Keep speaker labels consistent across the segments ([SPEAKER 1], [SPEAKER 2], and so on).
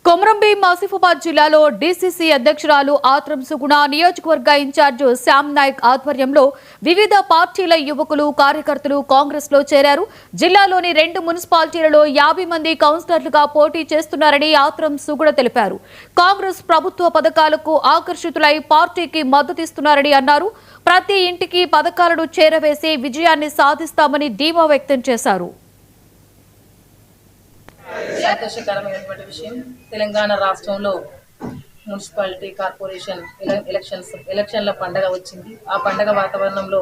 [SPEAKER 1] కొమరంభీం ఆసిఫాబాద్ జిల్లాలో డీసీసీ అధ్యక్షురాలు ఆత్రం సుగుణ, నియోజకవర్గ ఇన్ఛార్జ్ శ్యామ్ నాయక్ ఆధ్వర్యంలో వివిధ పార్టీల యువకులు, కార్యకర్తలు కాంగ్రెస్ లో చేరారు. జిల్లాలోని 2 మున్సిపాలిటీలలో 50 మంది కౌన్సిలర్లుగా పోటీ చేస్తున్నారని ఆత్రం సుగుణ తెలిపారు. కాంగ్రెస్ ప్రభుత్వ పథకాలకు ఆకర్షితులై పార్టీకి మద్దతిస్తున్నారని అన్నారు. ప్రతి ఇంటికి పథకాలను చేరవేసి విజయాన్ని సాధిస్తామని ధీమా వ్యక్తం చేశారు.
[SPEAKER 2] సంతోషకరమైనటువంటి విషయం, తెలంగాణ రాష్ట్రంలో మున్సిపాలిటీ కార్పొరేషన్ ఎలక్షన్ల పండగ వచ్చింది. ఆ పండగ వాతావరణంలో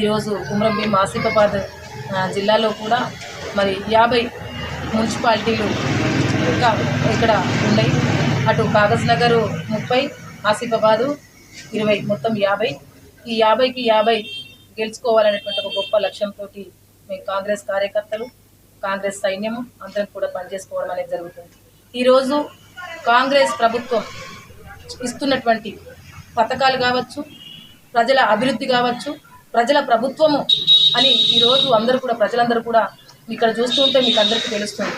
[SPEAKER 2] ఈరోజు కొమరంభీం ఆసిఫాబాద్ జిల్లాలో కూడా మరి 50 మున్సిపాలిటీలు ఇంకా ఇక్కడ ఉన్నాయి. అటు కాగజ్ నగర్ 30, ఆసిఫాబాదు 20, మొత్తం 50. ఈ 50కి 50 గెలుచుకోవాలనేటువంటి ఒక గొప్ప లక్ష్యంతో మేము కాంగ్రెస్ కార్యకర్తలు, కాంగ్రెస్ సైన్యము అందరం కూడా పనిచేసుకోవడం అనేది జరుగుతుంది. ఈరోజు కాంగ్రెస్ ప్రభుత్వం ఇస్తున్నటువంటి పథకాలు కావచ్చు, ప్రజల అభివృద్ధి కావచ్చు, ప్రజల ప్రభుత్వము అని ఈరోజు ప్రజలందరూ కూడా ఇక్కడ చూస్తుంటే మీకు అందరికీ తెలుస్తుంది.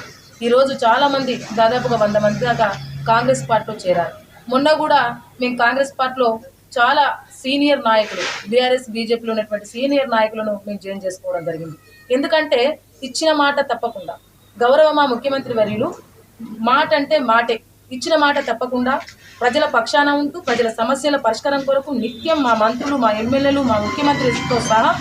[SPEAKER 2] ఈరోజు చాలామంది దాదాపుగా 100 మంది దాకా కాంగ్రెస్ పార్టీలో చేరారు. మొన్న కూడా మేము కాంగ్రెస్ పార్టీలో చాలా సీనియర్ నాయకులు, బీఆర్ఎస్ బీజేపీలో ఉన్నటువంటి సీనియర్ నాయకులను మేము జాయిన్ చేసుకోవడం జరిగింది. ఎందుకంటే ఇచ్చిన మాట తప్పకుండా, గౌరవ మా ముఖ్యమంత్రి వర్యులు మాట అంటే మాటే, ఇచ్చిన మాట తప్పకుండా ప్రజల పక్షాన ఉంటూ ప్రజల సమస్యల పరిష్కారం కొరకు నిత్యం మా మంత్రులు, మా ఎమ్మెల్యేలు, మా ముఖ్యమంత్రితో సహా